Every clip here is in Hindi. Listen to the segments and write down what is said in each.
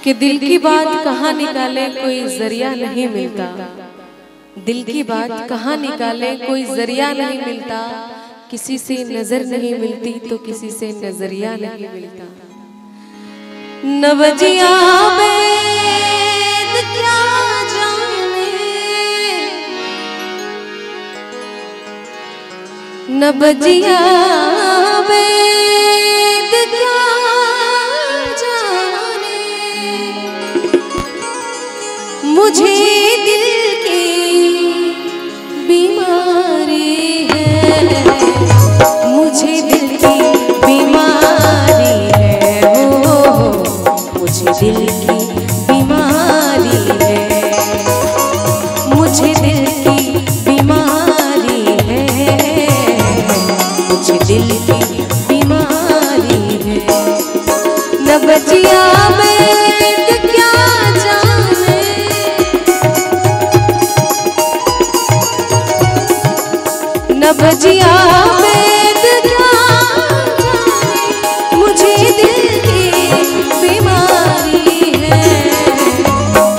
कि दिल की बात कहाँ निकाले कोई जरिया नहीं मिलता, दिल की बात कहाँ निकाले कोई जरिया नहीं मिलता, किसी से नजर नहीं मिलती तो किसी से नजरिया नहीं मिलता। नवजिया वेद क्या जाने, नवजिया वेद क्या मुझे दिल की बीमारी है, मुझे दिल की बीमारी है, हो मुझे दिल की बीमारी है, मुझे दिल की बीमारी है, मुझे दिल की बीमारी है। नवजिया वेद क्या जाने, नवजिया वेद क्या जाने, मुझे दिल की बीमारी है,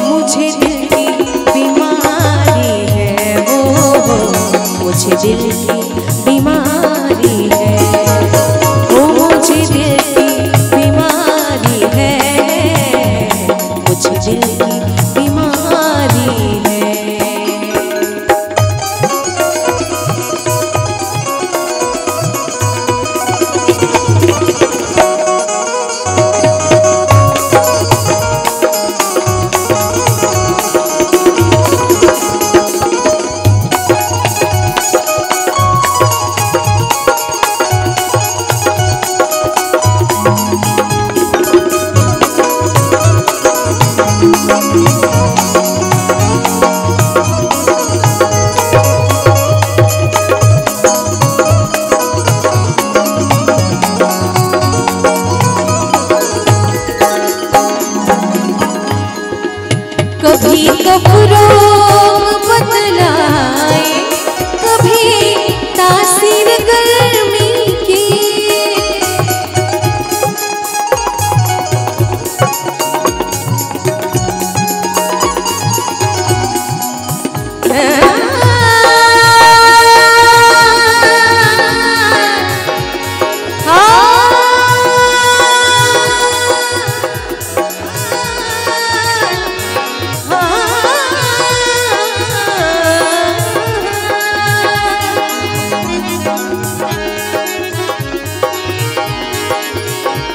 मुझे दिल की बीमारी है, वो मुझे दिल की बीमारी है, वो मुझे दिल की बीमारी है, मुझे दिल की बीमारी है। कभी कपड़ों बदलाए, कभी तासीर गर्मी की,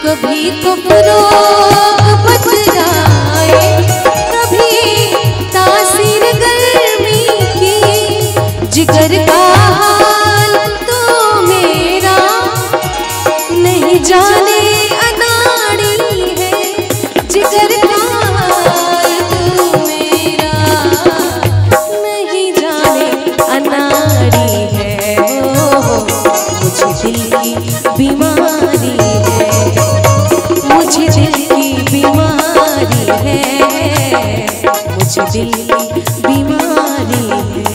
कभी कपड़ों बदलाए, कभी तासीर गर्मी की, जिगर का हाल तो मेरा नहीं जाने अनाड़ी है, जिगर का हाल तो मेरा नहीं जाने अनाड़ी है, ओ मुझे दिल की बीमारी है, मुझे दिल की बीमारी है, मुझे दिल की बीमारी है।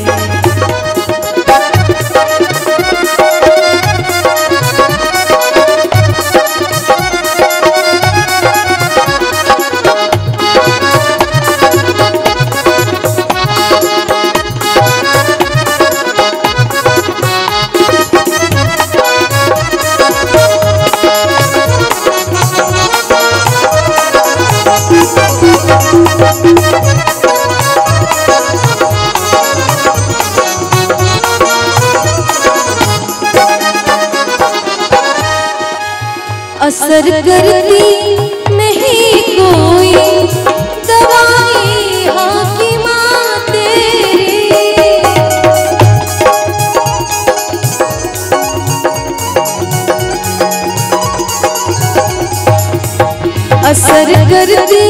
असर करती नहीं कोई दवाई हाकिमा तेरी, असर करती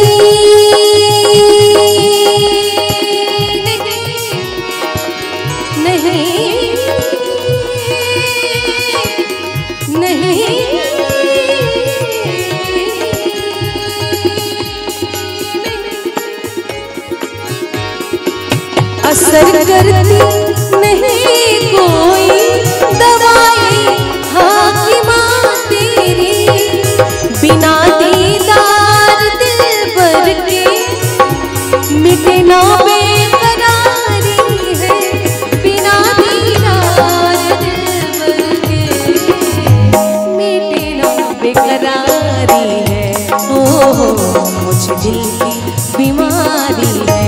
असर करती नहीं कोई दवाई हाकिमा तेरी, बिना दीदार दिल भर के मिटे ना बेकरारी है, बिना दीदार दिल भर के मिटे ना बेकरारी है। हो मुझे दिल की बीमारी है,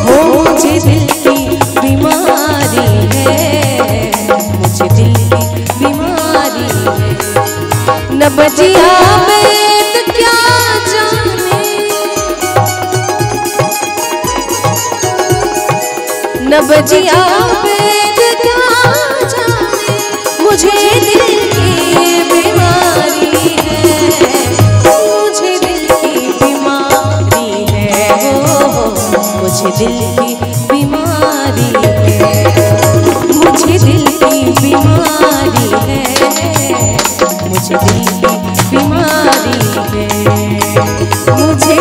मुझे दिल की बीमारी है, मुझे दिल की बीमारी है। न बजिया वेद क्या जाने, न बजिया वेद क्या जाने, मुझे दिल की बीमारी है, मुझे दिल की बीमारी है। मुझे दिल की बीमारी है, मुझे दिल की बीमारी है, मुझे दिल की बीमारी है, मुझे